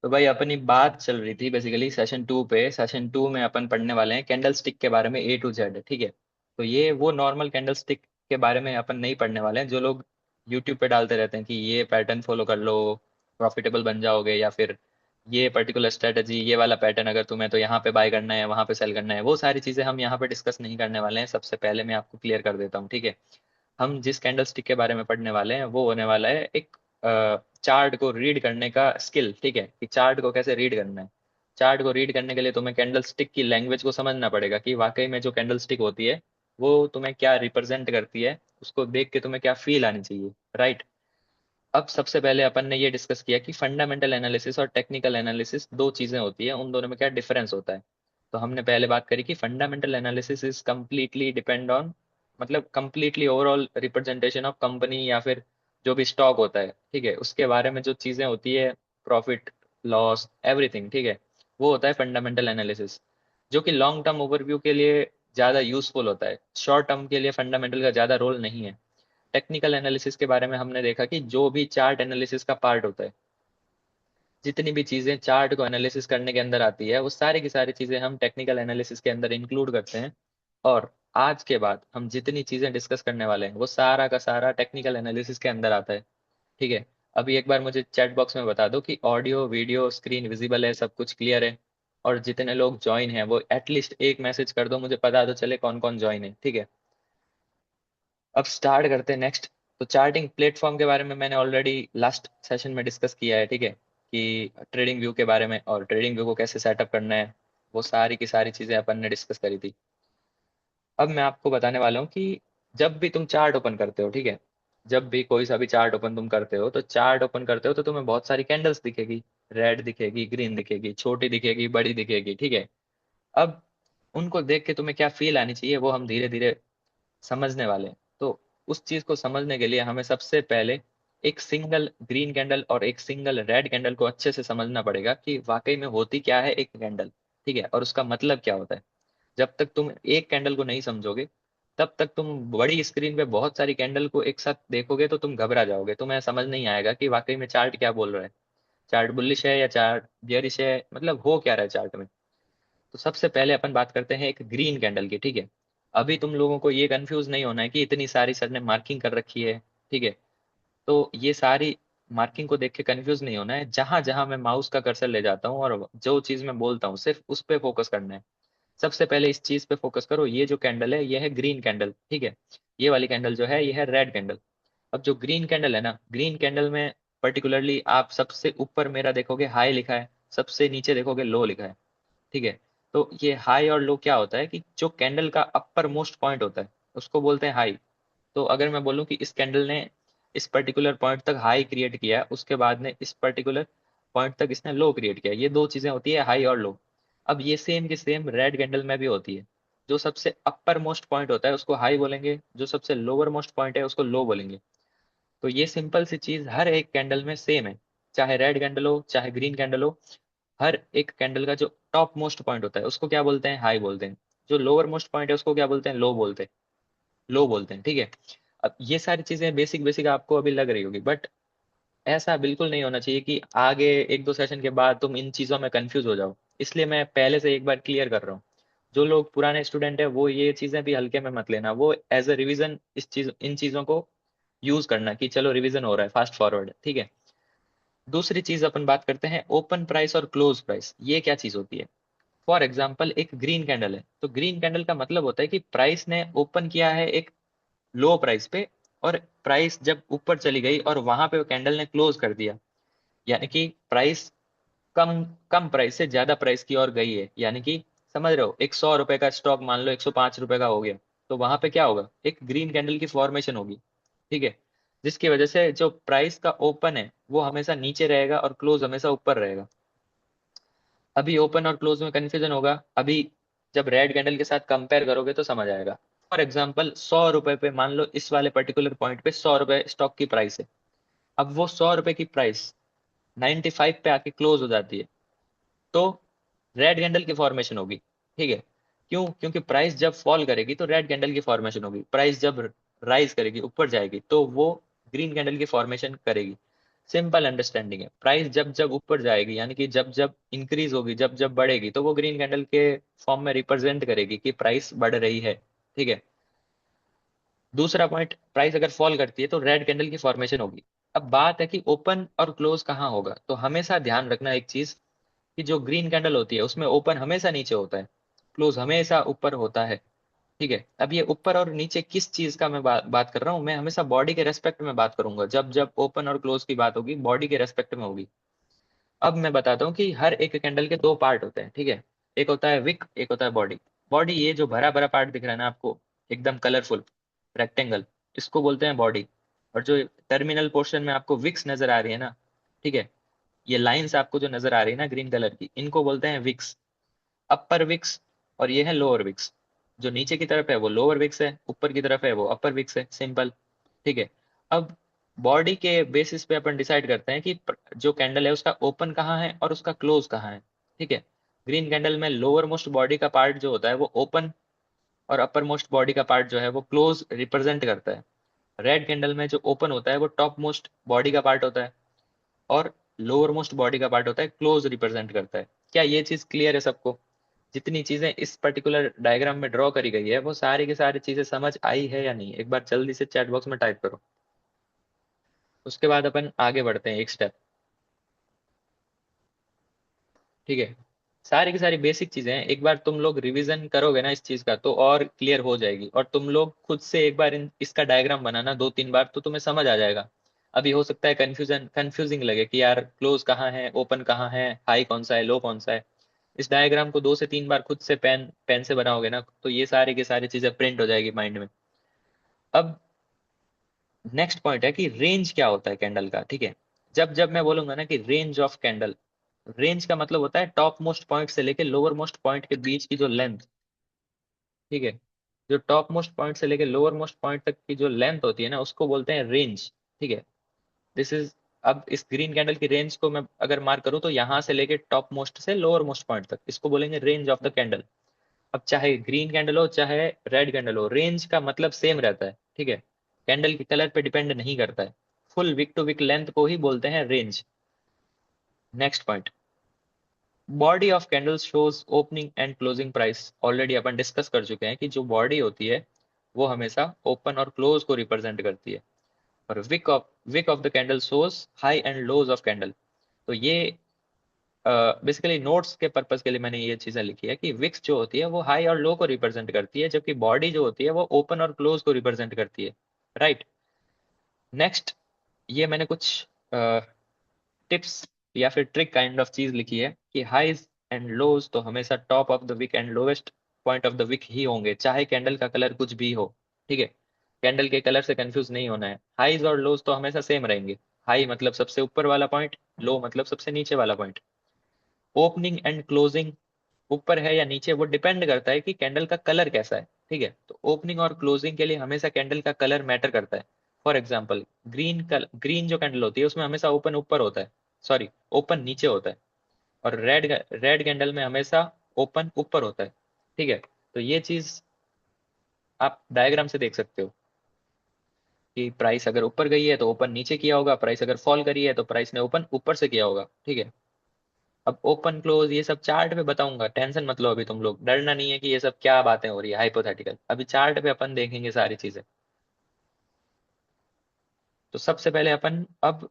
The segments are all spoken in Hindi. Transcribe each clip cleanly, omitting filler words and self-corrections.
तो भाई अपनी बात चल रही थी बेसिकली सेशन टू पे। सेशन टू में अपन पढ़ने वाले हैं कैंडल स्टिक के बारे में A to Z, ठीक है। तो ये वो नॉर्मल कैंडल स्टिक के बारे में अपन नहीं पढ़ने वाले हैं जो लोग यूट्यूब पे डालते रहते हैं कि ये पैटर्न फॉलो कर लो, प्रॉफिटेबल बन जाओगे, या फिर ये पर्टिकुलर स्ट्रेटजी, ये वाला पैटर्न अगर तुम्हें तो यहाँ पे बाय करना है, वहां पे सेल करना है। वो सारी चीजें हम यहाँ पे डिस्कस नहीं करने वाले हैं। सबसे पहले मैं आपको क्लियर कर देता हूँ, ठीक है। हम जिस कैंडल स्टिक के बारे में पढ़ने वाले हैं वो होने वाला है एक चार्ट को रीड करने का स्किल, ठीक है, कि चार्ट को कैसे रीड करना है। चार्ट को रीड करने के लिए तुम्हें कैंडल स्टिक की लैंग्वेज को समझना पड़ेगा कि वाकई में जो कैंडल स्टिक होती है वो तुम्हें क्या रिप्रेजेंट करती है, उसको देख के तुम्हें क्या फील आनी चाहिए, राइट। अब सबसे पहले अपन ने ये डिस्कस किया कि फंडामेंटल एनालिसिस और टेक्निकल एनालिसिस दो चीजें होती है, उन दोनों में क्या डिफरेंस होता है। तो हमने पहले बात करी कि fundamental analysis is completely depend on, मतलब completely overall representation of company या फिर जो भी स्टॉक होता है, ठीक है, उसके बारे में जो चीजें होती है, प्रॉफिट, लॉस, एवरीथिंग, ठीक है, वो होता है फंडामेंटल एनालिसिस, जो कि लॉन्ग टर्म ओवरव्यू के लिए ज्यादा यूजफुल होता है। शॉर्ट टर्म के लिए फंडामेंटल का ज्यादा रोल नहीं है। टेक्निकल एनालिसिस के बारे में हमने देखा कि जो भी चार्ट एनालिसिस का पार्ट होता है, जितनी भी चीजें चार्ट को एनालिसिस करने के अंदर आती है, वो सारी की सारी चीजें हम टेक्निकल एनालिसिस के अंदर इंक्लूड करते हैं। और आज के बाद हम जितनी चीजें डिस्कस करने वाले हैं वो सारा का सारा टेक्निकल एनालिसिस के अंदर आता है, ठीक है। अभी एक बार मुझे चैट बॉक्स में बता दो कि ऑडियो वीडियो स्क्रीन विजिबल है, सब कुछ क्लियर है। और जितने लोग ज्वाइन हैं वो एटलीस्ट एक मैसेज कर दो, मुझे पता तो चले कौन कौन ज्वाइन है, ठीक है। अब स्टार्ट करते हैं नेक्स्ट। तो चार्टिंग प्लेटफॉर्म के बारे में मैंने ऑलरेडी लास्ट सेशन में डिस्कस किया है, ठीक है, कि ट्रेडिंग व्यू के बारे में और ट्रेडिंग व्यू को कैसे सेटअप करना है, वो सारी की सारी चीजें अपन ने डिस्कस करी थी। अब मैं आपको बताने वाला हूँ कि जब भी तुम चार्ट ओपन करते हो, ठीक है, जब भी कोई सा भी चार्ट ओपन तुम करते हो, तो चार्ट ओपन करते हो तो तुम्हें बहुत सारी कैंडल्स दिखेगी। रेड दिखेगी, ग्रीन दिखेगी, छोटी दिखेगी, बड़ी दिखेगी, ठीक है। अब उनको देख के तुम्हें क्या फील आनी चाहिए वो हम धीरे धीरे समझने वाले हैं। तो उस चीज को समझने के लिए हमें सबसे पहले एक सिंगल ग्रीन कैंडल और एक सिंगल रेड कैंडल को अच्छे से समझना पड़ेगा कि वाकई में होती क्या है एक कैंडल, ठीक है, और उसका मतलब क्या होता है। जब तक तुम एक कैंडल को नहीं समझोगे, तब तक तुम बड़ी स्क्रीन पे बहुत सारी कैंडल को एक साथ देखोगे तो तुम घबरा जाओगे, तुम्हें समझ नहीं आएगा कि वाकई में चार्ट क्या बोल रहा है। चार्ट बुलिश है या चार्ट बियरिश है, मतलब हो क्या रहा है चार्ट में। तो सबसे पहले अपन बात करते हैं एक ग्रीन कैंडल की, ठीक है। अभी तुम लोगों को ये कंफ्यूज नहीं होना है कि इतनी सारी सर ने मार्किंग कर रखी है, ठीक है। तो ये सारी मार्किंग को देख के कंफ्यूज नहीं होना है। जहां जहां मैं माउस का कर्सर ले जाता हूँ और जो चीज मैं बोलता हूँ सिर्फ उस पे फोकस करना है। सबसे पहले इस चीज पे फोकस करो, ये जो कैंडल है ये है ग्रीन कैंडल, ठीक है। ये वाली कैंडल जो है ये है रेड कैंडल। अब जो ग्रीन कैंडल है ना, ग्रीन कैंडल में पर्टिकुलरली आप सबसे ऊपर मेरा देखोगे हाई लिखा है, सबसे नीचे देखोगे लो लिखा है, ठीक है। तो ये हाई और लो क्या होता है कि जो कैंडल का अपर मोस्ट पॉइंट होता है उसको बोलते हैं हाई। तो अगर मैं बोलूं कि इस कैंडल ने इस पर्टिकुलर पॉइंट तक हाई क्रिएट किया, उसके बाद ने इस पर्टिकुलर पॉइंट तक इसने लो क्रिएट किया, ये दो चीजें होती है हाई और लो। अब ये सेम की सेम रेड कैंडल में भी होती है। जो सबसे अपर मोस्ट पॉइंट होता है उसको हाई बोलेंगे, जो सबसे लोअर मोस्ट पॉइंट है उसको लो बोलेंगे। तो ये सिंपल सी चीज हर एक कैंडल में सेम है, चाहे रेड कैंडल हो चाहे ग्रीन कैंडल हो। हर एक कैंडल का जो टॉप मोस्ट पॉइंट होता है उसको क्या बोलते हैं, हाई बोलते हैं। जो लोअर मोस्ट पॉइंट है उसको क्या बोलते हैं, लो बोलते हैं, ठीक है। अब ये सारी चीजें बेसिक बेसिक आपको अभी लग रही होगी, बट ऐसा बिल्कुल नहीं होना चाहिए कि आगे एक दो सेशन के बाद तुम इन चीजों में कंफ्यूज हो जाओ। इसलिए मैं पहले से एक बार क्लियर कर रहा हूँ। जो लोग पुराने स्टूडेंट है वो ये चीजें भी हल्के में मत लेना, वो एज अ रिवीजन इस चीज इन चीजों को यूज करना कि चलो रिवीजन हो रहा है, फास्ट फॉरवर्ड, ठीक है। दूसरी चीज अपन बात करते हैं ओपन प्राइस और क्लोज प्राइस, ये क्या चीज होती है। फॉर एग्जाम्पल एक ग्रीन कैंडल है, तो ग्रीन कैंडल का मतलब होता है कि प्राइस ने ओपन किया है एक लो प्राइस पे, और प्राइस जब ऊपर चली गई और वहां पे वो कैंडल ने क्लोज कर दिया, यानी कि प्राइस कम कम प्राइस से ज्यादा प्राइस की ओर गई है। यानी कि समझ रहे हो, एक 100 रुपए का स्टॉक मान लो 105 रुपए का हो गया, तो वहां पे क्या होगा, एक ग्रीन कैंडल की फॉर्मेशन होगी, ठीक है। जिसकी वजह से जो प्राइस का ओपन है वो हमेशा नीचे रहेगा और क्लोज हमेशा ऊपर रहेगा। अभी ओपन और क्लोज में कंफ्यूजन होगा, अभी जब रेड कैंडल के साथ कंपेयर करोगे तो समझ आएगा। फॉर एग्जाम्पल 100 रुपए पे मान लो इस वाले पर्टिकुलर पॉइंट पे 100 रुपए स्टॉक की प्राइस है। अब वो 100 रुपए की प्राइस 95 पे आके क्लोज हो जाती है, तो रेड कैंडल की फॉर्मेशन होगी, ठीक है। क्यों, क्योंकि प्राइस जब फॉल करेगी तो रेड कैंडल की फॉर्मेशन होगी, प्राइस जब राइज करेगी ऊपर जाएगी तो वो ग्रीन कैंडल की फॉर्मेशन करेगी। सिंपल अंडरस्टैंडिंग है। प्राइस जब जब ऊपर जाएगी, यानी कि जब जब इंक्रीज होगी, जब जब बढ़ेगी, तो वो ग्रीन कैंडल के फॉर्म में रिप्रेजेंट करेगी कि प्राइस बढ़ रही है। ठीक है। दूसरा पॉइंट, प्राइस अगर फॉल करती है तो रेड कैंडल की फॉर्मेशन होगी। अब बात है कि ओपन और क्लोज कहाँ होगा। तो हमेशा ध्यान रखना एक चीज, कि जो ग्रीन कैंडल होती है उसमें ओपन हमेशा नीचे होता है, क्लोज हमेशा ऊपर होता है। ठीक है। अब ये ऊपर और नीचे किस चीज का मैं बात कर रहा हूँ, मैं हमेशा बॉडी के रेस्पेक्ट में बात करूंगा। जब जब ओपन और क्लोज की बात होगी, बॉडी के रेस्पेक्ट में होगी। अब मैं बताता हूँ कि हर एक कैंडल के दो पार्ट होते हैं। ठीक है। एक होता है विक, एक होता है बॉडी। बॉडी, ये जो भरा भरा पार्ट दिख रहा है ना आपको, एकदम कलरफुल रेक्टेंगल, इसको बोलते हैं बॉडी। और जो टर्मिनल पोर्शन में आपको विक्स नजर आ रही है ना, ठीक है, ये लाइंस आपको जो नजर आ रही है ना ग्रीन कलर की, इनको बोलते हैं विक्स, अपर विक्स। और ये है लोअर विक्स। जो नीचे की तरफ है वो लोअर विक्स है, ऊपर की तरफ है वो अपर विक्स है, सिंपल। ठीक है। अब बॉडी के बेसिस पे अपन डिसाइड करते हैं कि जो कैंडल है उसका ओपन कहाँ है और उसका क्लोज कहाँ है। ठीक है। ग्रीन कैंडल में लोअर मोस्ट बॉडी का पार्ट जो होता है वो ओपन, और अपर मोस्ट बॉडी का पार्ट जो है वो क्लोज रिप्रेजेंट करता है। रेड कैंडल में जो ओपन होता है वो टॉप मोस्ट बॉडी का पार्ट होता है, और लोअर मोस्ट बॉडी का पार्ट होता है क्लोज रिप्रेजेंट करता है। क्या ये चीज क्लियर है सबको? जितनी चीजें इस पर्टिकुलर डायग्राम में ड्रॉ करी गई है वो सारी की सारी चीजें समझ आई है या नहीं? एक बार जल्दी से चैट बॉक्स में टाइप करो। उसके बाद अपन आगे बढ़ते हैं एक स्टेप। ठीक है। सारी की सारी बेसिक चीजें हैं, एक बार तुम लोग रिवीजन करोगे ना इस चीज का तो और क्लियर हो जाएगी। और तुम लोग खुद से एक बार इसका डायग्राम बनाना दो तीन बार, तो तुम्हें समझ आ जाएगा। अभी हो सकता है कंफ्यूजिंग लगे कि यार क्लोज कहाँ है, ओपन कहाँ है, हाई कौन सा है, लो कौन सा है। इस डायग्राम को दो से तीन बार खुद से पेन पेन से बनाओगे ना, तो ये सारी की सारी चीजें प्रिंट हो जाएगी माइंड में। अब नेक्स्ट पॉइंट है कि रेंज क्या होता है कैंडल का। ठीक है। जब जब मैं बोलूंगा ना कि रेंज ऑफ कैंडल, रेंज का मतलब होता है टॉप मोस्ट पॉइंट से लेके लोअर मोस्ट पॉइंट के बीच की जो लेंथ। ठीक है। जो टॉप मोस्ट पॉइंट से लेके लोअर मोस्ट पॉइंट तक की जो लेंथ होती है ना, उसको बोलते हैं रेंज। ठीक है। दिस इज, अब इस ग्रीन कैंडल की रेंज को मैं अगर मार्क करूं तो यहाँ से लेके टॉप मोस्ट से लोअर मोस्ट पॉइंट तक, इसको बोलेंगे रेंज ऑफ द कैंडल। अब चाहे ग्रीन कैंडल हो चाहे रेड कैंडल हो, रेंज का मतलब सेम रहता है। ठीक है। कैंडल के कलर पे डिपेंड नहीं करता है। Full wick to wick length को ही बोलते हैं range. Next point, body of candle shows opening and closing price. Already अपन डिस्कस कर चुके हैं कि जो बॉडी होती है वो हमेशा ओपन और क्लोज को रिप्रेजेंट करती है। और wick of the candle shows high and lows of candle. तो ये बेसिकली नोट्स के पर्पस के लिए मैंने ये चीजें लिखी है कि विक्स जो होती है वो हाई और लो को रिप्रेजेंट करती है, जबकि बॉडी जो होती है वो ओपन और क्लोज को रिप्रेजेंट करती है। राइट। नेक्स्ट, ये मैंने कुछ टिप्स या फिर ट्रिक काइंड ऑफ चीज लिखी है कि हाईज एंड लोज तो हमेशा top of the week and lowest point of the week ही होंगे, चाहे कैंडल का कलर कुछ भी हो। ठीक है। कैंडल के कलर से कंफ्यूज नहीं होना है। हाईज और लोज तो हमेशा सेम रहेंगे। हाई मतलब सबसे ऊपर वाला पॉइंट, लो मतलब सबसे नीचे वाला पॉइंट। ओपनिंग एंड क्लोजिंग ऊपर है या नीचे वो डिपेंड करता है कि कैंडल का कलर कैसा है। ठीक है। तो ओपनिंग और क्लोजिंग के लिए हमेशा कैंडल का कलर मैटर करता है। फॉर एग्जाम्पल, ग्रीन जो कैंडल होती है उसमें हमेशा ओपन ऊपर होता है, सॉरी, ओपन नीचे होता है। और रेड कैंडल में हमेशा ओपन ऊपर होता है। ठीक है। तो ये चीज आप डायग्राम से देख सकते हो कि प्राइस अगर ऊपर गई है तो ओपन नीचे किया होगा, प्राइस अगर फॉल करी है तो प्राइस ने ओपन ऊपर से किया होगा। ठीक है। अब ओपन क्लोज ये सब चार्ट पे बताऊंगा, टेंशन मत लो। अभी तुम लोग डरना नहीं है कि ये सब क्या बातें हो रही है हाइपोथेटिकल, अभी चार्ट पे अपन देखेंगे सारी चीजें। तो सबसे पहले अपन अब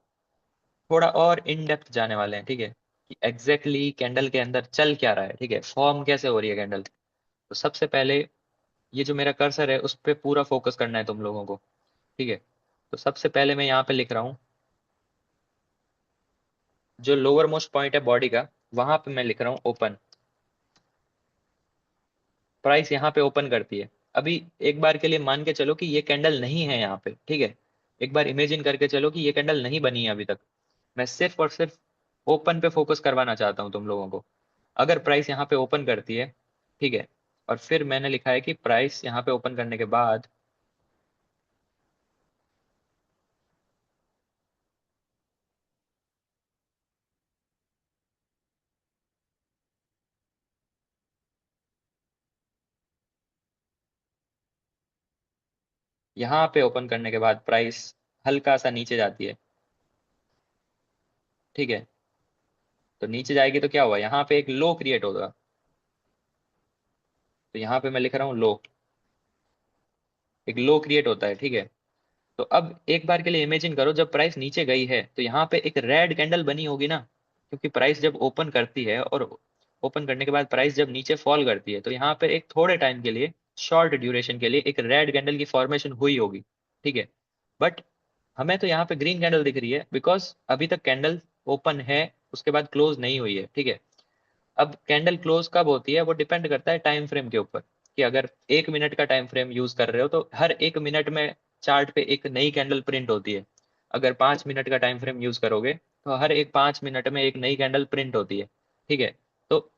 थोड़ा और इन डेप्थ जाने वाले हैं। ठीक है। कि एग्जैक्टली कैंडल के अंदर चल क्या रहा है, ठीक है, फॉर्म कैसे हो रही है कैंडल। तो सबसे पहले ये जो मेरा कर्सर है उस पर पूरा फोकस करना है तुम लोगों को। ठीक है। तो सबसे पहले मैं यहाँ पे लिख रहा हूँ जो लोअर मोस्ट पॉइंट है बॉडी का, वहां पे मैं लिख रहा हूँ ओपन। प्राइस यहाँ पे ओपन करती है। अभी एक बार के लिए मान के चलो कि ये कैंडल नहीं है यहाँ पे। ठीक है। एक बार इमेजिन करके चलो कि ये कैंडल नहीं बनी है अभी तक। मैं सिर्फ और सिर्फ ओपन पे फोकस करवाना चाहता हूँ तुम लोगों को। अगर प्राइस यहाँ पे ओपन करती है, ठीक है, और फिर मैंने लिखा है कि प्राइस यहाँ पे ओपन करने के बाद यहाँ पे ओपन करने के बाद प्राइस हल्का सा नीचे जाती है। ठीक है। तो नीचे जाएगी तो क्या हुआ, यहाँ पे एक लो क्रिएट होगा। तो यहाँ पे मैं लिख रहा हूँ लो, एक लो क्रिएट होता है, ठीक है। तो अब एक बार के लिए इमेजिन करो, जब प्राइस नीचे गई है तो यहाँ पे एक रेड कैंडल बनी होगी ना, क्योंकि प्राइस जब ओपन करती है और ओपन करने के बाद प्राइस जब नीचे फॉल करती है तो यहाँ पे एक थोड़े टाइम के लिए, शॉर्ट ड्यूरेशन के लिए एक रेड कैंडल की फॉर्मेशन हुई होगी, ठीक है। बट हमें तो यहाँ पे ग्रीन कैंडल दिख रही है, बिकॉज अभी तक कैंडल ओपन है, उसके बाद क्लोज नहीं हुई है, ठीक है। अब कैंडल क्लोज कब होती है वो डिपेंड करता है टाइम फ्रेम के ऊपर, कि अगर 1 मिनट का टाइम फ्रेम यूज कर रहे हो तो हर 1 मिनट में चार्ट पे एक नई कैंडल प्रिंट होती है। अगर 5 मिनट का टाइम फ्रेम यूज करोगे तो हर एक 5 मिनट में एक नई कैंडल प्रिंट होती है, ठीक है। तो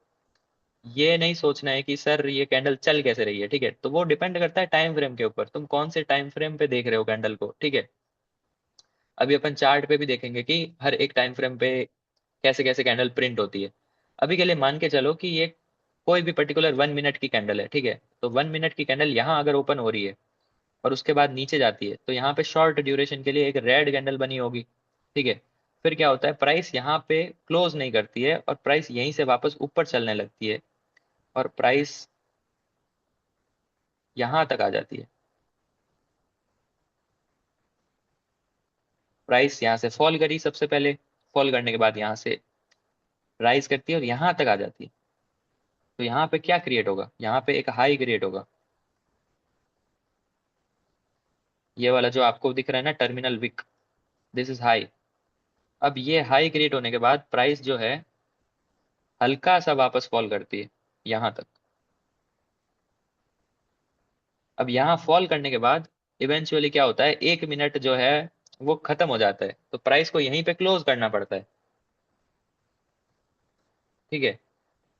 ये नहीं सोचना है कि सर ये कैंडल चल कैसे रही है, ठीक है। तो वो डिपेंड करता है टाइम फ्रेम के ऊपर, तुम कौन से टाइम फ्रेम पे देख रहे हो कैंडल को, ठीक है। अभी अपन चार्ट पे भी देखेंगे कि हर एक टाइम फ्रेम पे कैसे कैसे कैंडल प्रिंट होती है। अभी के लिए मान के चलो कि ये कोई भी पर्टिकुलर 1 मिनट की कैंडल है, ठीक है। तो 1 मिनट की कैंडल यहाँ अगर ओपन हो रही है और उसके बाद नीचे जाती है तो यहाँ पे शॉर्ट ड्यूरेशन के लिए एक रेड कैंडल बनी होगी, ठीक है। फिर क्या होता है, प्राइस यहाँ पे क्लोज नहीं करती है और प्राइस यहीं से वापस ऊपर चलने लगती है, और प्राइस यहाँ तक आ जाती है। प्राइस यहाँ से फॉल करी सबसे पहले, फॉल करने के बाद यहाँ से राइज करती है और यहाँ तक आ जाती है। तो यहाँ पे क्या क्रिएट होगा, यहाँ पे एक हाई क्रिएट होगा, ये वाला जो आपको दिख रहा है ना terminal wick, this is high. अब ये हाई क्रिएट होने के बाद प्राइस जो है हल्का सा वापस फॉल करती है यहाँ तक। अब यहाँ फॉल करने के बाद इवेंचुअली क्या होता है, 1 मिनट जो है वो खत्म हो जाता है, तो प्राइस को यहीं पे क्लोज करना पड़ता है, ठीक है।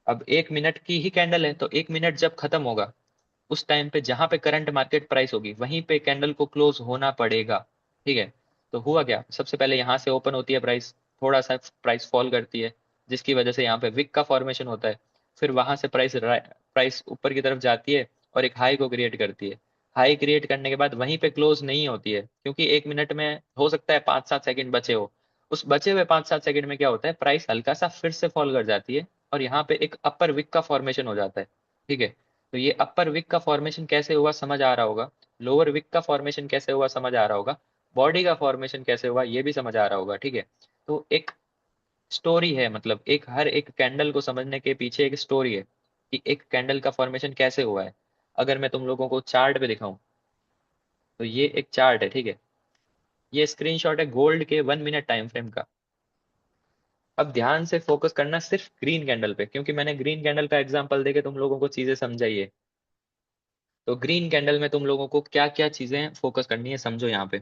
अब 1 मिनट की ही कैंडल है, तो 1 मिनट जब खत्म होगा उस टाइम पे जहां पे करंट मार्केट प्राइस होगी वहीं पे कैंडल को क्लोज होना पड़ेगा, ठीक है। तो हुआ क्या, सबसे पहले यहाँ से ओपन होती है प्राइस, थोड़ा सा प्राइस फॉल करती है जिसकी वजह से यहाँ पे विक का फॉर्मेशन होता है। फिर वहां से प्राइस प्राइस ऊपर की तरफ जाती है और एक हाई को क्रिएट करती है। हाई क्रिएट करने के बाद वहीं पे क्लोज नहीं होती है, क्योंकि 1 मिनट में हो सकता है 5-7 सेकंड बचे हो। उस बचे हुए 5-7 सेकंड में क्या होता है, प्राइस हल्का सा फिर से फॉल कर जाती है और यहाँ पे एक अपर विक का फॉर्मेशन हो जाता है, ठीक है। तो ये अपर विक का फॉर्मेशन कैसे हुआ समझ आ रहा होगा, लोअर विक का फॉर्मेशन कैसे हुआ समझ आ रहा होगा, बॉडी का फॉर्मेशन कैसे हुआ ये भी समझ आ रहा होगा, ठीक है। तो एक स्टोरी है, मतलब एक हर एक कैंडल को समझने के पीछे एक स्टोरी है कि एक कैंडल का फॉर्मेशन कैसे हुआ है। अगर मैं तुम लोगों को चार्ट पे दिखाऊं, तो ये एक चार्ट है, ठीक है। ये स्क्रीनशॉट है गोल्ड के 1 मिनट टाइम फ्रेम का। अब ध्यान से फोकस करना सिर्फ ग्रीन कैंडल पे, क्योंकि मैंने ग्रीन कैंडल का एग्जांपल देके तुम लोगों को चीजें समझाइए। तो ग्रीन कैंडल में तुम लोगों को क्या क्या चीजें फोकस करनी है समझो यहाँ पे।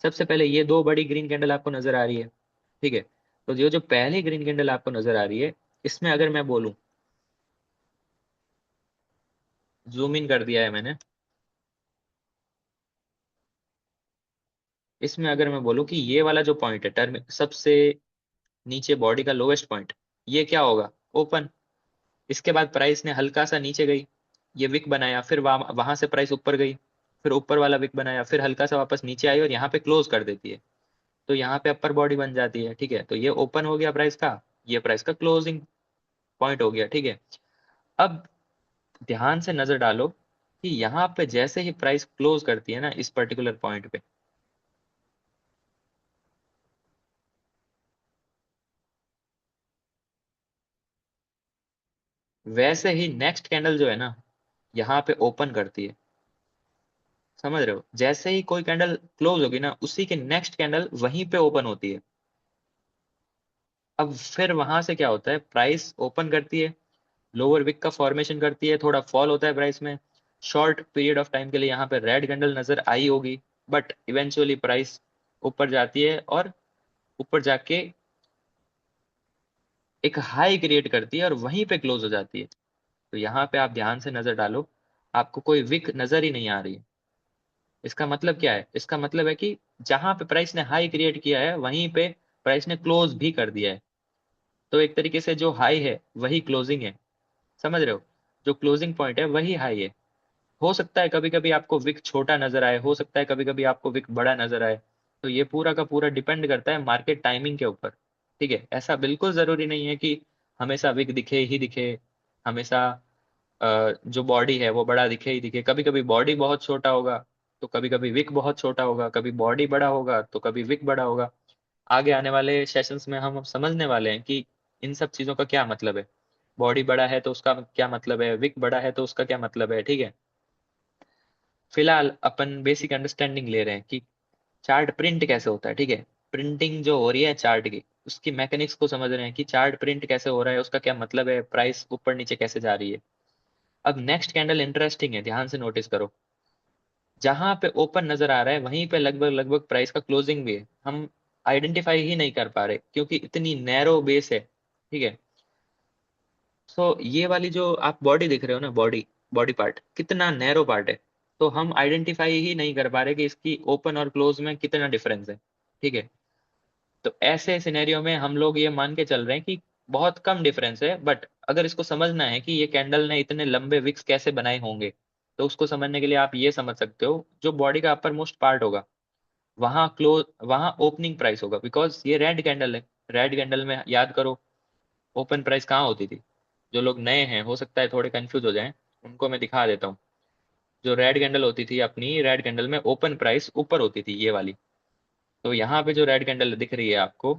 सबसे पहले ये दो बड़ी ग्रीन कैंडल आपको नजर आ रही है, ठीक है। तो जो जो पहली ग्रीन कैंडल आपको नजर आ रही है, इसमें अगर मैं बोलूं, जूम इन कर दिया है मैंने, इसमें अगर मैं बोलूं कि ये वाला जो पॉइंट है टर्म सबसे नीचे बॉडी का लोवेस्ट पॉइंट, ये क्या होगा, ओपन। इसके बाद प्राइस ने हल्का सा नीचे गई, ये विक बनाया, फिर वहां से प्राइस ऊपर गई, फिर ऊपर वाला विक बनाया, फिर हल्का सा वापस नीचे आई और यहाँ पे क्लोज कर देती है। तो यहाँ पे अपर बॉडी बन जाती है, ठीक है। तो ये ओपन हो गया प्राइस का, ये प्राइस का क्लोजिंग पॉइंट हो गया, ठीक है। अब ध्यान से नजर डालो कि यहाँ पे जैसे ही प्राइस क्लोज करती है ना इस पर्टिकुलर पॉइंट पे, वैसे ही नेक्स्ट कैंडल जो है ना यहाँ पे ओपन करती है। समझ रहे हो, जैसे ही कोई कैंडल क्लोज होगी ना उसी के नेक्स्ट कैंडल वहीं पे ओपन होती है। अब फिर वहां से क्या होता है, प्राइस ओपन करती है, लोअर विक का फॉर्मेशन करती है, थोड़ा फॉल होता है प्राइस में, शॉर्ट पीरियड ऑफ टाइम के लिए यहाँ पे रेड कैंडल नजर आई होगी, बट इवेंचुअली प्राइस ऊपर जाती है और ऊपर जाके एक हाई क्रिएट करती है और वहीं पे क्लोज हो जाती है। तो यहाँ पे आप ध्यान से नजर डालो, आपको कोई विक नजर ही नहीं आ रही है। इसका मतलब क्या है, इसका मतलब है कि जहां पे प्राइस ने हाई क्रिएट किया है वहीं पे प्राइस ने क्लोज भी कर दिया है। तो एक तरीके से जो हाई है वही क्लोजिंग है, समझ रहे हो, जो क्लोजिंग पॉइंट है वही हाई है। हो सकता है कभी कभी आपको विक छोटा नजर आए, हो सकता है कभी कभी आपको विक बड़ा नजर आए। तो ये पूरा का पूरा डिपेंड करता है मार्केट टाइमिंग के ऊपर। ठीक है, ऐसा बिल्कुल जरूरी नहीं है कि हमेशा विक दिखे ही दिखे, हमेशा जो बॉडी है वो बड़ा दिखे ही दिखे। कभी कभी बॉडी बहुत छोटा होगा तो कभी कभी विक बहुत छोटा होगा, कभी बॉडी बड़ा होगा तो कभी विक बड़ा होगा। आगे आने वाले सेशंस में हम समझने वाले हैं कि इन सब चीजों का क्या मतलब है। बॉडी बड़ा है तो उसका क्या मतलब है, विक बड़ा है तो उसका क्या मतलब है, ठीक है। फिलहाल अपन बेसिक अंडरस्टैंडिंग ले रहे हैं कि चार्ट प्रिंट कैसे होता है, ठीक है। प्रिंटिंग जो हो रही है चार्ट की, उसकी मैकेनिक्स को समझ रहे हैं कि चार्ट प्रिंट कैसे हो रहा है, उसका क्या मतलब है, प्राइस ऊपर नीचे कैसे जा रही है। अब नेक्स्ट कैंडल इंटरेस्टिंग है, ध्यान से नोटिस करो। जहां पे ओपन नजर आ रहा है वहीं पे लगभग लगभग प्राइस का क्लोजिंग भी है। हम आइडेंटिफाई ही नहीं कर पा रहे क्योंकि इतनी नैरो बेस है, ठीक है। सो ये वाली जो आप बॉडी दिख रहे हो ना, बॉडी बॉडी पार्ट कितना नैरो पार्ट है। तो हम आइडेंटिफाई ही नहीं कर पा रहे कि इसकी ओपन और क्लोज में कितना डिफरेंस है, ठीक है। तो ऐसे सिनेरियो में हम लोग ये मान के चल रहे हैं कि बहुत कम डिफरेंस है, बट अगर इसको समझना है कि ये कैंडल ने इतने लंबे विक्स कैसे बनाए होंगे, तो उसको समझने के लिए आप ये समझ सकते हो, जो बॉडी का अपर मोस्ट पार्ट होगा वहां क्लोज, वहां ओपनिंग प्राइस होगा, बिकॉज ये रेड कैंडल है। रेड कैंडल में याद करो ओपन प्राइस कहाँ होती थी। जो लोग नए हैं हो सकता है थोड़े कंफ्यूज हो जाएं, उनको मैं दिखा देता हूँ। जो रेड कैंडल होती थी अपनी, रेड कैंडल में ओपन प्राइस ऊपर होती थी, ये वाली। तो यहाँ पे जो रेड कैंडल दिख रही है आपको,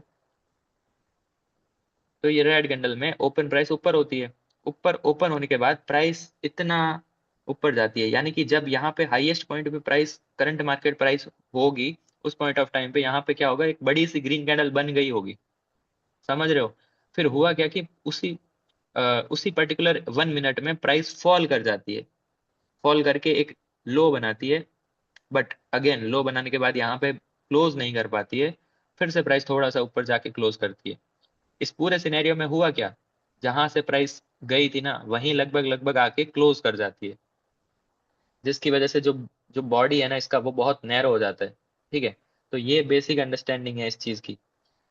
तो ये रेड कैंडल में ओपन प्राइस ऊपर होती है। ऊपर ओपन होने के बाद प्राइस इतना ऊपर जाती है, यानी कि जब यहाँ पे हाईएस्ट पॉइंट पे प्राइस, करंट मार्केट प्राइस होगी, उस पॉइंट ऑफ टाइम पे यहाँ पे क्या होगा, एक बड़ी सी ग्रीन कैंडल बन गई होगी। समझ रहे हो। फिर हुआ क्या कि उसी पर्टिकुलर 1 मिनट में प्राइस फॉल कर जाती है, फॉल करके एक लो बनाती है। बट अगेन लो बनाने के बाद यहाँ पे क्लोज नहीं कर पाती है, फिर से प्राइस थोड़ा सा ऊपर जाके क्लोज करती है। इस पूरे सिनेरियो में हुआ क्या, जहां से प्राइस गई थी ना वहीं लगभग लगभग आके क्लोज कर जाती है, जिसकी वजह से जो जो बॉडी है ना इसका वो बहुत नैरो हो जाता है, ठीक है। तो ये बेसिक अंडरस्टैंडिंग है इस चीज की।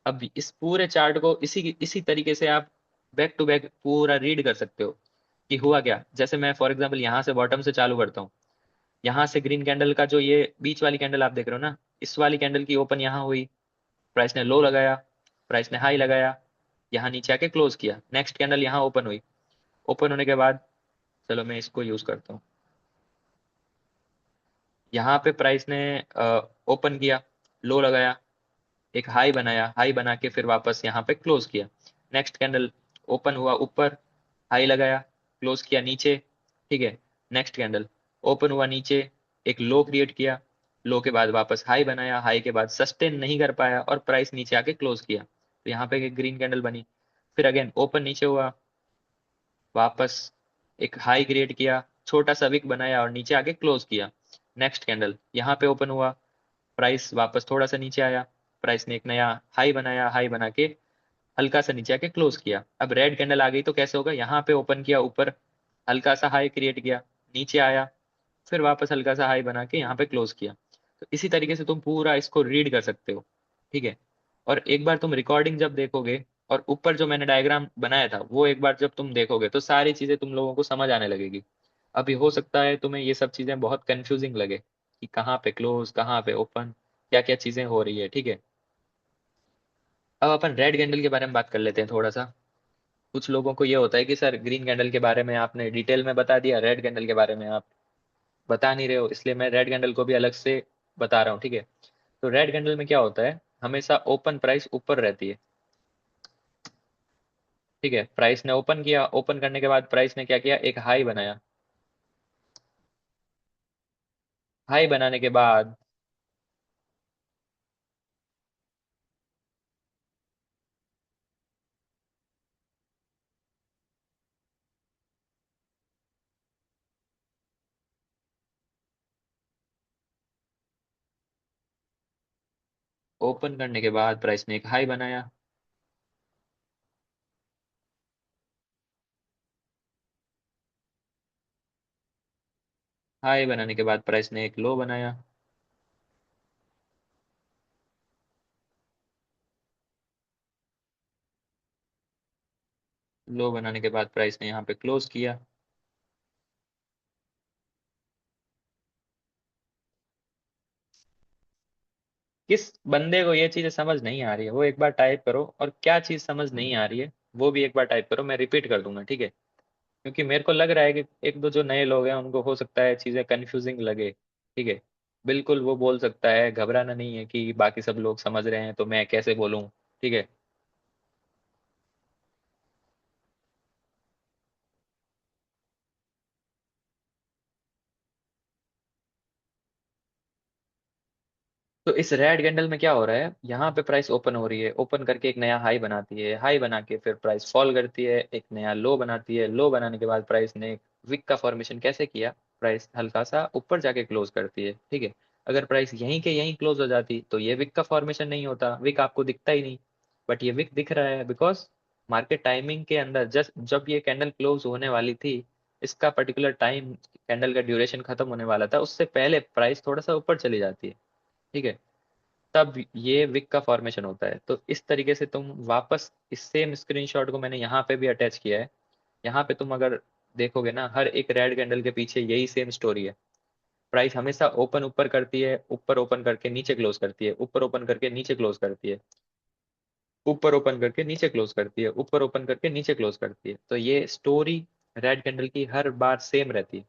अब इस पूरे चार्ट को इसी इसी तरीके से आप बैक टू बैक पूरा रीड कर सकते हो कि हुआ क्या। जैसे मैं फॉर एग्जांपल यहाँ से बॉटम से चालू करता हूँ। यहाँ से ग्रीन कैंडल का जो ये बीच वाली कैंडल आप देख रहे हो ना, इस वाली कैंडल की ओपन यहाँ हुई, प्राइस ने लो लगाया, प्राइस ने हाई लगाया, यहाँ नीचे आके क्लोज किया। नेक्स्ट कैंडल यहाँ ओपन हुई, ओपन होने के बाद चलो मैं इसको यूज करता हूँ। यहाँ पे प्राइस ने ओपन किया, लो लगाया, एक हाई बनाया, हाई बना के फिर वापस यहाँ पे क्लोज किया। नेक्स्ट कैंडल ओपन हुआ ऊपर, हाई लगाया, क्लोज किया नीचे, ठीक है। नेक्स्ट कैंडल ओपन हुआ नीचे, एक लो क्रिएट किया, लो के बाद वापस हाई बनाया, हाई के बाद सस्टेन नहीं कर पाया और प्राइस नीचे आके क्लोज किया, तो यहाँ पे एक ग्रीन कैंडल बनी। फिर अगेन ओपन नीचे हुआ, वापस एक हाई क्रिएट किया, छोटा सा विक बनाया और नीचे आके क्लोज किया। नेक्स्ट कैंडल यहाँ पे ओपन हुआ, प्राइस वापस थोड़ा सा नीचे आया, प्राइस ने एक नया हाई बनाया, हाई बना के हल्का सा नीचे आके क्लोज किया। अब रेड कैंडल आ गई तो कैसे होगा, यहाँ पे ओपन किया ऊपर, हल्का सा हाई क्रिएट किया, नीचे आया, फिर वापस हल्का सा हाई बना के यहाँ पे क्लोज किया। तो इसी तरीके से तुम पूरा इसको रीड कर सकते हो, ठीक है। और एक बार तुम रिकॉर्डिंग जब देखोगे और ऊपर जो मैंने डायग्राम बनाया था वो एक बार जब तुम देखोगे तो सारी चीजें तुम लोगों को समझ आने लगेगी। अभी हो सकता है तुम्हें ये सब चीजें बहुत कंफ्यूजिंग लगे कि कहाँ पे क्लोज कहाँ पे ओपन, क्या क्या चीजें हो रही है, ठीक है। अब अपन रेड कैंडल के बारे में बात कर लेते हैं थोड़ा सा। कुछ लोगों को ये होता है कि सर ग्रीन कैंडल के बारे में आपने डिटेल में बता दिया, रेड कैंडल के बारे में आप बता नहीं रहे हो, इसलिए मैं रेड कैंडल को भी अलग से बता रहा हूँ, ठीक है। तो रेड कैंडल में क्या होता है, हमेशा ओपन प्राइस ऊपर रहती है, ठीक है। प्राइस ने ओपन किया, ओपन करने के बाद प्राइस ने क्या किया, एक हाई बनाया, हाई बनाने के बाद ओपन करने के बाद प्राइस ने एक हाई बनाया, हाई बनाने के बाद प्राइस ने एक लो बनाया, लो बनाने के बाद प्राइस ने यहाँ पे क्लोज किया। किस बंदे को ये चीजें समझ नहीं आ रही है वो एक बार टाइप करो, और क्या चीज समझ नहीं आ रही है वो भी एक बार टाइप करो, मैं रिपीट कर दूंगा, ठीक है? क्योंकि मेरे को लग रहा है कि एक दो जो नए लोग हैं उनको हो सकता है चीजें कंफ्यूजिंग लगे, ठीक है? बिल्कुल वो बोल सकता है, घबराना नहीं है कि बाकी सब लोग समझ रहे हैं तो मैं कैसे बोलूं, ठीक है? तो इस रेड कैंडल में क्या हो रहा है, यहाँ पे प्राइस ओपन हो रही है, ओपन करके एक नया हाई बनाती है, हाई बना के फिर प्राइस फॉल करती है, एक नया लो बनाती है, लो बनाने के बाद प्राइस ने विक का फॉर्मेशन कैसे किया, प्राइस हल्का सा ऊपर जाके क्लोज करती है, ठीक है? अगर प्राइस यहीं के यहीं क्लोज हो जाती तो ये विक का फॉर्मेशन नहीं होता, विक आपको दिखता ही नहीं। बट ये विक दिख रहा है बिकॉज मार्केट टाइमिंग के अंदर जस्ट जब ये कैंडल क्लोज होने वाली थी, इसका पर्टिकुलर टाइम, कैंडल का ड्यूरेशन खत्म होने वाला था, उससे पहले प्राइस थोड़ा सा ऊपर चली जाती है, ठीक है? तब ये विक का फॉर्मेशन होता है। तो इस तरीके से तुम वापस इस सेम स्क्रीनशॉट को मैंने यहाँ पे भी अटैच किया है, यहाँ पे तुम अगर देखोगे ना, हर एक रेड कैंडल के पीछे यही सेम स्टोरी है। प्राइस हमेशा ओपन ऊपर करती है, ऊपर ओपन करके नीचे क्लोज करती है, ऊपर ओपन करके नीचे क्लोज करती है, ऊपर ओपन करके नीचे क्लोज करती है, ऊपर ओपन करके नीचे क्लोज करती है। तो ये स्टोरी रेड कैंडल की हर बार सेम रहती है।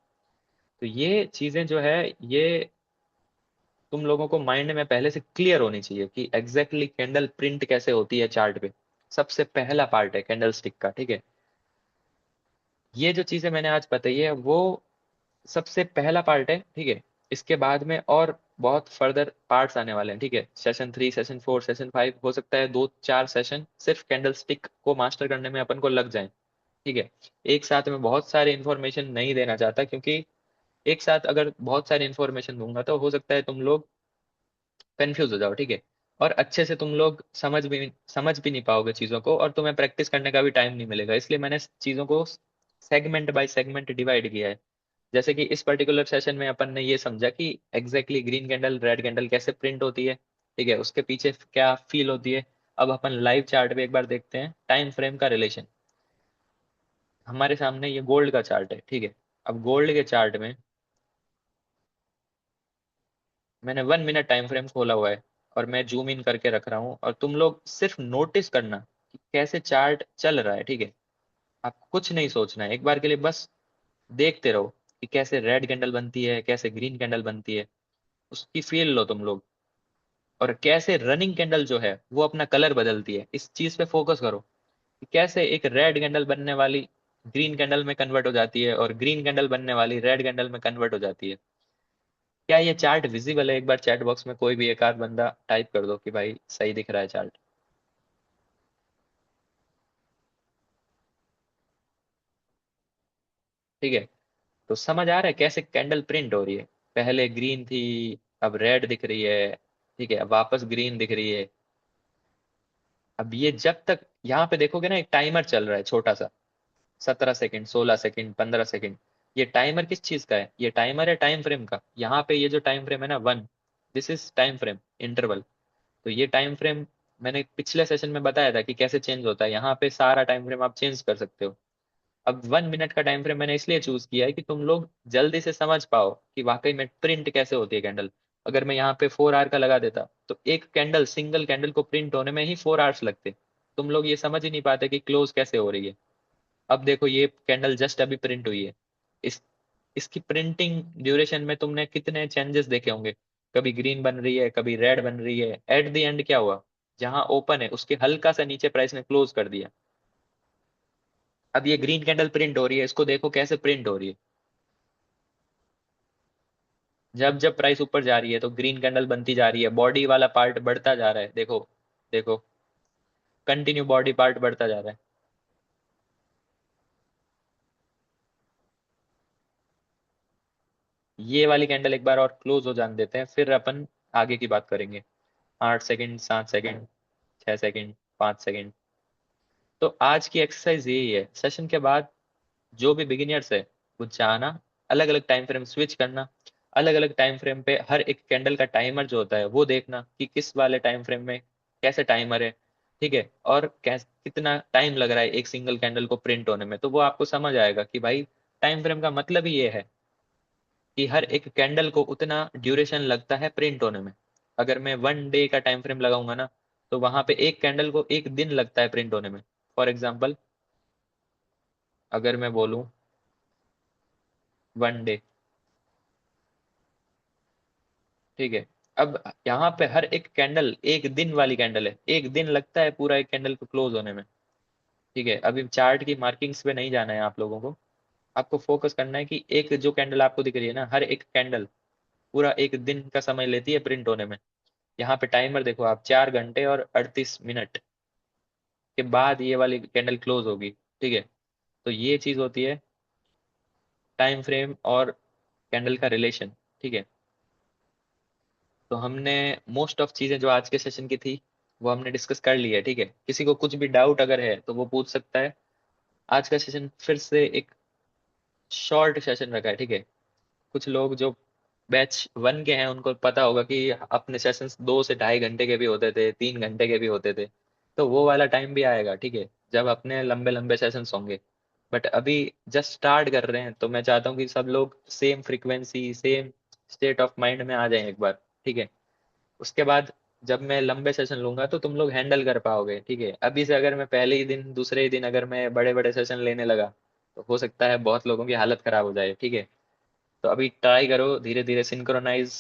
तो ये चीजें जो है, ये तुम लोगों को माइंड में पहले से क्लियर होनी चाहिए कि एग्जैक्टली कैंडल प्रिंट कैसे होती है चार्ट पे। सबसे पहला पार्ट है कैंडल स्टिक का, ठीक है? ये जो चीजें मैंने आज बताई है वो सबसे पहला पार्ट है, ठीक है? इसके बाद में और बहुत फर्दर पार्ट्स आने वाले हैं, ठीक है? सेशन 3, सेशन 4, सेशन 5, हो सकता है 2 4 सेशन सिर्फ कैंडल स्टिक को मास्टर करने में अपन को लग जाए, ठीक है? एक साथ में बहुत सारे इंफॉर्मेशन नहीं देना चाहता, क्योंकि एक साथ अगर बहुत सारी इंफॉर्मेशन दूंगा तो हो सकता है तुम लोग कंफ्यूज हो जाओ, ठीक है? और अच्छे से तुम लोग समझ भी नहीं पाओगे चीजों को, और तुम्हें प्रैक्टिस करने का भी टाइम नहीं मिलेगा। इसलिए मैंने चीजों को सेगमेंट बाय सेगमेंट डिवाइड किया है। जैसे कि इस पर्टिकुलर सेशन में अपन ने ये समझा कि exactly green candle red candle कैसे प्रिंट होती है, ठीक है? उसके पीछे क्या फील होती है। अब अपन लाइव चार्ट पे एक बार देखते हैं टाइम फ्रेम का रिलेशन। हमारे सामने ये गोल्ड का चार्ट है, ठीक है? अब गोल्ड के चार्ट में मैंने 1 मिनट टाइम फ्रेम खोला हुआ है, और मैं जूम इन करके रख रहा हूँ, और तुम लोग सिर्फ नोटिस करना कि कैसे चार्ट चल रहा है, ठीक है? आपको कुछ नहीं सोचना है, एक बार के लिए बस देखते रहो कि कैसे रेड कैंडल बनती है, कैसे ग्रीन कैंडल बनती है, उसकी फील लो तुम लोग। और कैसे रनिंग कैंडल जो है वो अपना कलर बदलती है, इस चीज पे फोकस करो कि कैसे एक रेड कैंडल बनने वाली ग्रीन कैंडल में कन्वर्ट हो जाती है, और ग्रीन कैंडल बनने वाली रेड कैंडल में कन्वर्ट हो जाती है। क्या ये चार्ट विजिबल है? एक बार चैट बॉक्स में कोई भी एक आध बंदा टाइप कर दो कि भाई सही दिख रहा है चार्ट। ठीक है? तो समझ आ रहा है कैसे कैंडल प्रिंट हो रही है। पहले ग्रीन थी, अब रेड दिख रही है, ठीक है? अब वापस ग्रीन दिख रही है। अब ये जब तक यहाँ पे देखोगे ना, एक टाइमर चल रहा है छोटा सा, 17 सेकंड, 16 सेकंड, 15 सेकंड। ये टाइमर किस चीज का है? ये टाइमर है टाइम फ्रेम का। यहाँ पे ये जो टाइम फ्रेम है ना, 1, this is time frame interval. तो ये टाइम फ्रेम मैंने पिछले सेशन में बताया था कि कैसे चेंज होता है। यहाँ पे सारा टाइम फ्रेम आप चेंज कर सकते हो। अब 1 मिनट का टाइम फ्रेम मैंने इसलिए चूज किया है कि तुम लोग जल्दी से समझ पाओ कि वाकई में प्रिंट कैसे होती है कैंडल। अगर मैं यहाँ पे 4 आवर का लगा देता तो एक कैंडल, सिंगल कैंडल को प्रिंट होने में ही 4 आवर्स लगते। तुम लोग ये समझ ही नहीं पाते कि क्लोज कैसे हो रही है। अब देखो ये कैंडल जस्ट अभी प्रिंट हुई है। इस इसकी प्रिंटिंग ड्यूरेशन में तुमने कितने चेंजेस देखे होंगे। कभी ग्रीन बन रही है, कभी रेड बन रही है। एट द एंड क्या हुआ, जहां ओपन है उसके हल्का सा नीचे प्राइस ने क्लोज कर दिया। अब ये ग्रीन कैंडल प्रिंट हो रही है, इसको देखो कैसे प्रिंट हो रही है। जब जब प्राइस ऊपर जा रही है तो ग्रीन कैंडल बनती जा रही है, बॉडी वाला पार्ट बढ़ता जा रहा है, देखो। देखो, कंटिन्यू बॉडी पार्ट बढ़ता जा रहा है। ये वाली कैंडल एक बार और क्लोज हो जाने देते हैं, फिर अपन आगे की बात करेंगे। 8 सेकंड, 7 सेकंड, 6 सेकंड, 5 सेकंड। तो आज की एक्सरसाइज यही है। सेशन के बाद जो भी बिगिनर्स है वो जाना, अलग अलग टाइम फ्रेम स्विच करना, अलग अलग टाइम फ्रेम पे हर एक कैंडल का टाइमर जो होता है वो देखना कि किस वाले टाइम फ्रेम में कैसे टाइमर है, ठीक है? और कितना टाइम लग रहा है एक सिंगल कैंडल को प्रिंट होने में। तो वो आपको समझ आएगा कि भाई टाइम फ्रेम का मतलब ही ये है कि हर एक कैंडल को उतना ड्यूरेशन लगता है प्रिंट होने में। अगर मैं 1 डे का टाइम फ्रेम लगाऊंगा ना, तो वहां पे एक कैंडल को 1 दिन लगता है प्रिंट होने में। फॉर एग्जाम्पल, अगर मैं बोलूं 1 डे, ठीक है। अब यहाँ पे हर एक कैंडल 1 दिन वाली कैंडल है, 1 दिन लगता है पूरा एक कैंडल को क्लोज होने में, ठीक है। अभी चार्ट की मार्किंग्स पे नहीं जाना है आप लोगों को, आपको फोकस करना है कि एक जो कैंडल आपको दिख रही है ना, हर एक कैंडल पूरा 1 दिन का समय लेती है प्रिंट होने में। यहाँ पे टाइमर देखो आप, 4 घंटे और 38 मिनट के बाद ये वाली कैंडल क्लोज होगी, ठीक है। तो ये चीज होती है टाइम फ्रेम और कैंडल का रिलेशन, ठीक है। तो हमने मोस्ट ऑफ चीजें जो आज के सेशन की थी वो हमने डिस्कस कर ली है, ठीक है। किसी को कुछ भी डाउट अगर है तो वो पूछ सकता है। आज का सेशन फिर से एक शॉर्ट सेशन रखा है, ठीक है। कुछ लोग जो बैच 1 के हैं उनको पता होगा कि अपने सेशंस 2 से ढाई घंटे के भी होते थे, 3 घंटे के भी होते थे। तो वो वाला टाइम भी आएगा, ठीक है, जब अपने लंबे लंबे सेशंस होंगे। बट अभी जस्ट स्टार्ट कर रहे हैं, तो मैं चाहता हूँ कि सब लोग same frequency, same state of mind में आ जाएं एक बार, ठीक है। उसके बाद जब मैं लंबे सेशन लूंगा तो तुम लोग हैंडल कर पाओगे, ठीक है। अभी से अगर मैं पहले ही दिन, दूसरे ही दिन अगर मैं बड़े बड़े सेशन लेने लगा, तो हो सकता है बहुत लोगों की हालत खराब हो जाए, ठीक है। तो अभी ट्राई करो, धीरे धीरे सिंक्रोनाइज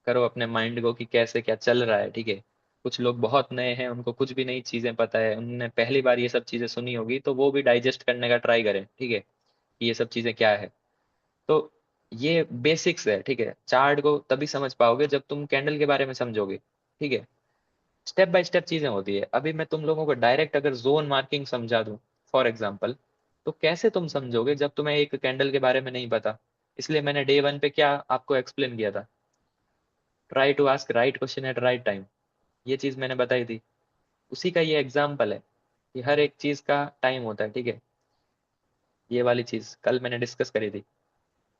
करो अपने माइंड को कि कैसे क्या चल रहा है, ठीक है। कुछ लोग बहुत नए हैं, उनको कुछ भी नई चीजें पता है, उनने पहली बार ये सब चीजें सुनी होगी, तो वो भी डाइजेस्ट करने का ट्राई करें, ठीक है, कि ये सब चीजें क्या है। तो ये बेसिक्स है, ठीक है। चार्ट को तभी समझ पाओगे जब तुम कैंडल के बारे में समझोगे, ठीक है। स्टेप बाय स्टेप चीजें होती है। अभी मैं तुम लोगों को डायरेक्ट अगर जोन मार्किंग समझा दूं, फॉर एग्जांपल, तो कैसे तुम समझोगे जब तुम्हें एक कैंडल के बारे में नहीं पता। इसलिए मैंने डे 1 पे क्या आपको एक्सप्लेन किया था, try to ask right question at right time. ये चीज मैंने बताई थी, उसी का ये एग्जाम्पल है कि हर एक चीज का टाइम होता है, ठीक है। ये वाली चीज कल मैंने डिस्कस करी थी।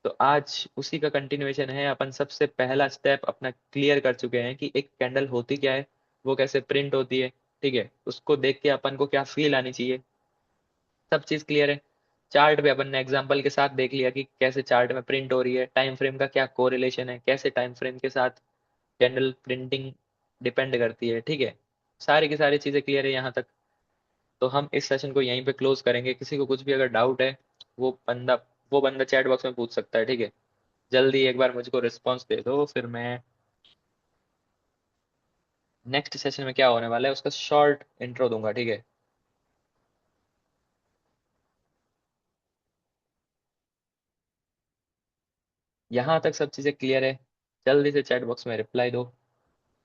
तो आज उसी का कंटिन्यूएशन है। अपन सबसे पहला स्टेप अपना क्लियर कर चुके हैं कि एक कैंडल होती क्या है, वो कैसे प्रिंट होती है, ठीक है। उसको देख के अपन को क्या फील आनी चाहिए, सब चीज क्लियर है। चार्ट पे अपन ने एग्जांपल के साथ देख लिया कि कैसे चार्ट में प्रिंट हो रही है, टाइम फ्रेम का क्या कोरिलेशन है, कैसे टाइम फ्रेम के साथ कैंडल प्रिंटिंग डिपेंड करती है, ठीक है। सारी की सारी चीजें क्लियर है यहाँ तक। तो हम इस सेशन को यहीं पे क्लोज करेंगे। किसी को कुछ भी अगर डाउट है, वो बंदा वो बंदा चैट बॉक्स में पूछ सकता है, ठीक है। जल्दी एक बार मुझको रिस्पॉन्स दे दो, फिर मैं नेक्स्ट सेशन में क्या होने वाला है उसका शॉर्ट इंट्रो दूंगा, ठीक है। यहाँ तक सब चीजें क्लियर है, जल्दी से चैट बॉक्स में रिप्लाई दो।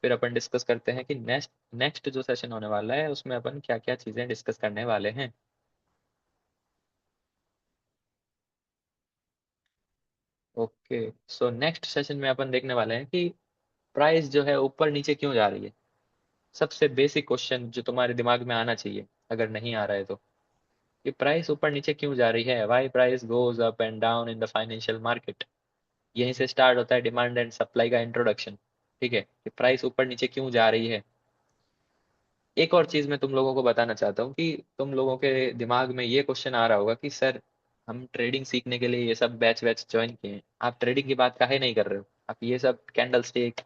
फिर अपन डिस्कस करते हैं कि नेक्स्ट नेक्स्ट जो सेशन होने वाला है उसमें अपन क्या क्या चीजें डिस्कस करने वाले हैं। ओके, सो नेक्स्ट सेशन में अपन देखने वाले हैं कि प्राइस जो है ऊपर नीचे क्यों जा रही है। सबसे बेसिक क्वेश्चन जो तुम्हारे दिमाग में आना चाहिए, अगर नहीं आ रहा है तो, कि प्राइस ऊपर नीचे क्यों जा रही है, why price goes up and down in the financial market. यहीं से स्टार्ट होता है डिमांड एंड सप्लाई का इंट्रोडक्शन, ठीक है, कि प्राइस ऊपर नीचे क्यों जा रही है। एक और चीज मैं तुम लोगों को बताना चाहता हूँ कि तुम लोगों के दिमाग में ये क्वेश्चन आ रहा होगा कि सर, हम ट्रेडिंग सीखने के लिए ये सब बैच वैच ज्वाइन किए हैं, आप ट्रेडिंग की बात काहे नहीं कर रहे हो, आप ये सब कैंडल स्टिक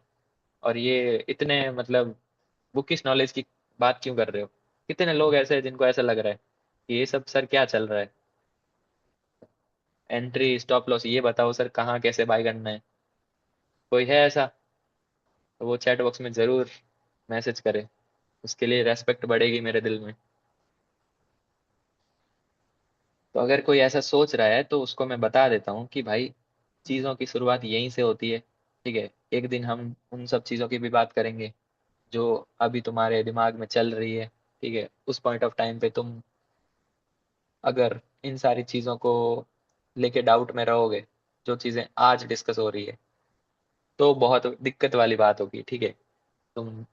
और ये इतने मतलब बुकिश नॉलेज की बात क्यों कर रहे हो। कितने लोग ऐसे हैं जिनको ऐसा लग रहा है कि ये सब सर क्या चल रहा है, एंट्री स्टॉप लॉस ये बताओ सर, कहाँ कैसे बाय करना है। कोई है ऐसा, तो वो चैट बॉक्स में जरूर मैसेज करे, उसके लिए रेस्पेक्ट बढ़ेगी मेरे दिल में। तो अगर कोई ऐसा सोच रहा है तो उसको मैं बता देता हूँ कि भाई, चीज़ों की शुरुआत यहीं से होती है, ठीक है। एक दिन हम उन सब चीज़ों की भी बात करेंगे जो अभी तुम्हारे दिमाग में चल रही है, ठीक है। उस पॉइंट ऑफ टाइम पे तुम अगर इन सारी चीज़ों को लेके डाउट में रहोगे, जो चीज़ें आज डिस्कस हो रही है, तो बहुत दिक्कत वाली बात होगी, ठीक है। तुम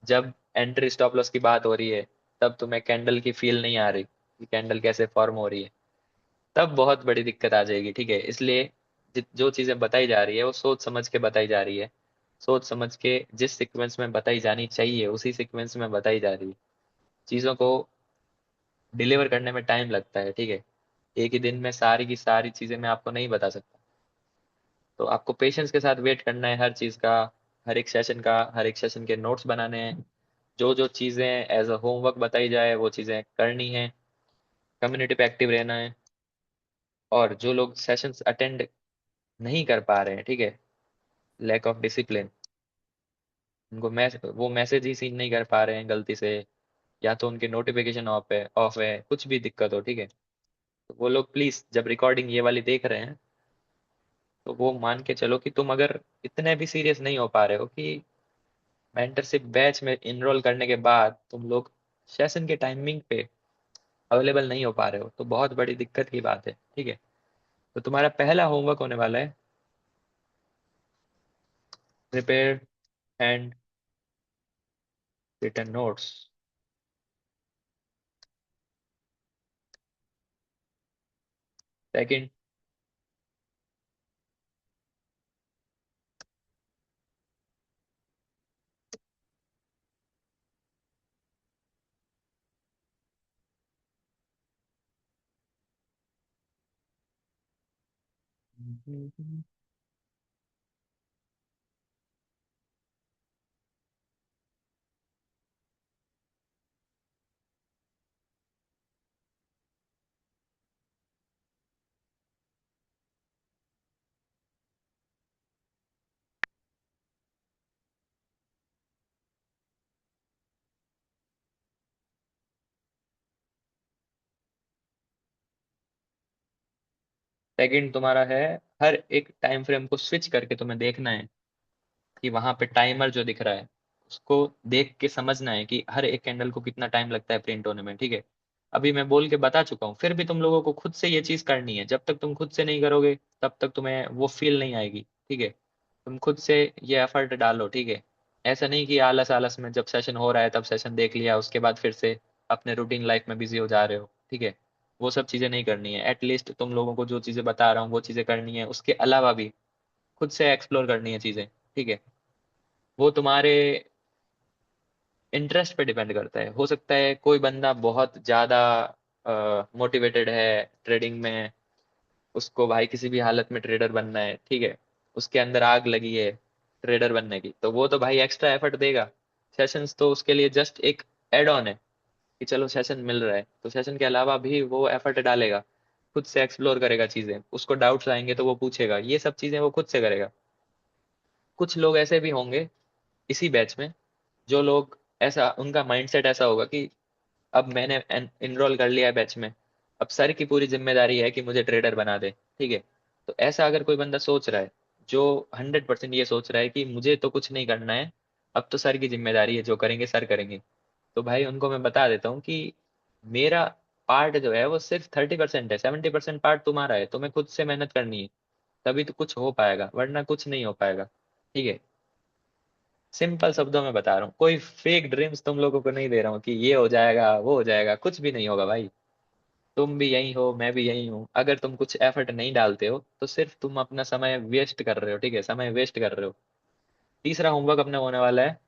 जब एंट्री स्टॉप लॉस की बात हो रही है, तब तुम्हें कैंडल की फील नहीं आ रही कि कैंडल कैसे फॉर्म हो रही है, तब बहुत बड़ी दिक्कत आ जाएगी, ठीक है। इसलिए जो चीजें बताई जा रही है वो सोच समझ के बताई जा रही है, सोच समझ के जिस सीक्वेंस में बताई जानी चाहिए उसी सीक्वेंस में बताई जा रही है। चीजों को डिलीवर करने में टाइम लगता है, ठीक है। एक ही दिन में सारी की सारी चीजें मैं आपको नहीं बता सकता। तो आपको पेशेंस के साथ वेट करना है हर चीज का, हर एक सेशन के नोट्स बनाने हैं, जो जो चीजें एज अ होमवर्क बताई जाए वो चीजें करनी है, कम्युनिटी पे एक्टिव रहना है। और जो लोग सेशंस अटेंड नहीं कर पा रहे हैं, ठीक है, लैक ऑफ डिसिप्लिन, उनको वो मैसेज ही सीन नहीं कर पा रहे हैं गलती से, या तो उनके नोटिफिकेशन ऑफ है, कुछ भी दिक्कत हो, ठीक है, तो वो लोग प्लीज जब रिकॉर्डिंग ये वाली देख रहे हैं तो वो मान के चलो कि तुम अगर इतने भी सीरियस नहीं हो पा रहे हो कि मेंटरशिप बैच में इनरोल करने के बाद तुम लोग सेशन के टाइमिंग पे अवेलेबल नहीं हो पा रहे हो, तो बहुत बड़ी दिक्कत की बात है, ठीक है। तो तुम्हारा पहला होमवर्क होने वाला है prepare and written notes. Second, तुम्हारा है हर एक टाइम फ्रेम को स्विच करके तुम्हें देखना है कि वहां पे टाइमर जो दिख रहा है उसको देख के समझना है कि हर एक कैंडल को कितना टाइम लगता है प्रिंट होने में, ठीक है। अभी मैं बोल के बता चुका हूँ, फिर भी तुम लोगों को खुद से ये चीज करनी है। जब तक तुम खुद से नहीं करोगे तब तक तुम्हें वो फील नहीं आएगी, ठीक है। तुम खुद से ये एफर्ट डालो, ठीक है। ऐसा नहीं कि आलस आलस में जब सेशन हो रहा है तब सेशन देख लिया, उसके बाद फिर से अपने रूटीन लाइफ में बिजी हो जा रहे हो, ठीक है। वो सब चीजें नहीं करनी है। एटलीस्ट तुम लोगों को जो चीजें बता रहा हूँ वो चीजें करनी है, उसके अलावा भी खुद से एक्सप्लोर करनी है चीजें, ठीक है। वो तुम्हारे इंटरेस्ट पे डिपेंड करता है। हो सकता है कोई बंदा बहुत ज्यादा मोटिवेटेड है ट्रेडिंग में, उसको भाई किसी भी हालत में ट्रेडर बनना है, ठीक है, उसके अंदर आग लगी है ट्रेडर बनने की, तो वो तो भाई एक्स्ट्रा एफर्ट देगा। सेशंस तो उसके लिए जस्ट एक एड ऑन है कि चलो सेशन मिल रहा है, तो सेशन के अलावा भी वो एफर्ट डालेगा, खुद से एक्सप्लोर करेगा चीजें, उसको डाउट्स आएंगे तो वो पूछेगा, ये सब चीजें वो खुद से करेगा। कुछ लोग ऐसे भी होंगे इसी बैच में, जो लोग ऐसा, उनका माइंडसेट ऐसा होगा कि अब मैंने इनरोल कर लिया है बैच में, अब सर की पूरी जिम्मेदारी है कि मुझे ट्रेडर बना दे, ठीक है। तो ऐसा अगर कोई बंदा सोच रहा है, जो 100% ये सोच रहा है कि मुझे तो कुछ नहीं करना है, अब तो सर की जिम्मेदारी है, जो करेंगे सर करेंगे, तो भाई उनको मैं बता देता हूँ कि मेरा पार्ट जो है वो सिर्फ 30% है, 70% पार्ट तुम्हारा है, तुम्हें खुद से मेहनत करनी है, तभी तो कुछ हो पाएगा, वरना कुछ नहीं हो पाएगा, ठीक है। सिंपल शब्दों में बता रहा हूँ, कोई फेक ड्रीम्स तुम लोगों को नहीं दे रहा हूँ कि ये हो जाएगा वो हो जाएगा, कुछ भी नहीं होगा भाई। तुम भी यही हो, मैं भी यही हूँ, अगर तुम कुछ एफर्ट नहीं डालते हो तो सिर्फ तुम अपना समय वेस्ट कर रहे हो, ठीक है, समय वेस्ट कर रहे हो। तीसरा होमवर्क अपना होने वाला है,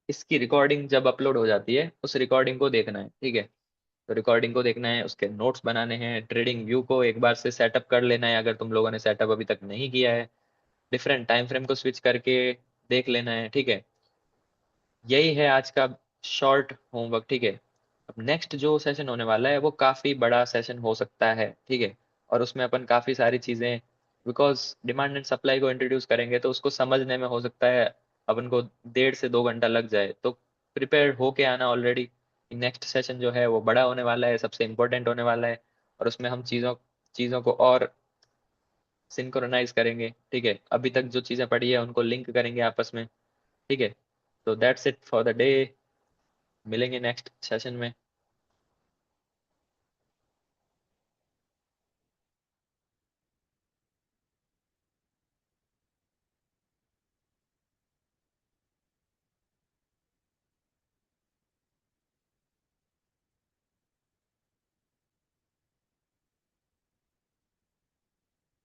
इसकी रिकॉर्डिंग जब अपलोड हो जाती है उस रिकॉर्डिंग को देखना है, ठीक है। तो रिकॉर्डिंग को देखना है, उसके नोट्स बनाने हैं, ट्रेडिंग व्यू को एक बार से सेटअप कर लेना है अगर तुम लोगों ने सेटअप अभी तक नहीं किया है, डिफरेंट टाइम फ्रेम को स्विच करके देख लेना है, ठीक है। यही है आज का शॉर्ट होमवर्क, ठीक है। अब नेक्स्ट जो सेशन होने वाला है वो काफी बड़ा सेशन हो सकता है, ठीक है। और उसमें अपन काफी सारी चीजें, बिकॉज डिमांड एंड सप्लाई को इंट्रोड्यूस करेंगे तो उसको समझने में हो सकता है अपन को 1.5 से 2 घंटा लग जाए, तो प्रिपेयर होके आना ऑलरेडी। नेक्स्ट सेशन जो है वो बड़ा होने वाला है, सबसे इम्पोर्टेंट होने वाला है, और उसमें हम चीजों चीजों को और सिंक्रोनाइज करेंगे, ठीक है। अभी तक जो चीजें पढ़ी है उनको लिंक करेंगे आपस में, ठीक है। तो that's it for the day, मिलेंगे नेक्स्ट सेशन में।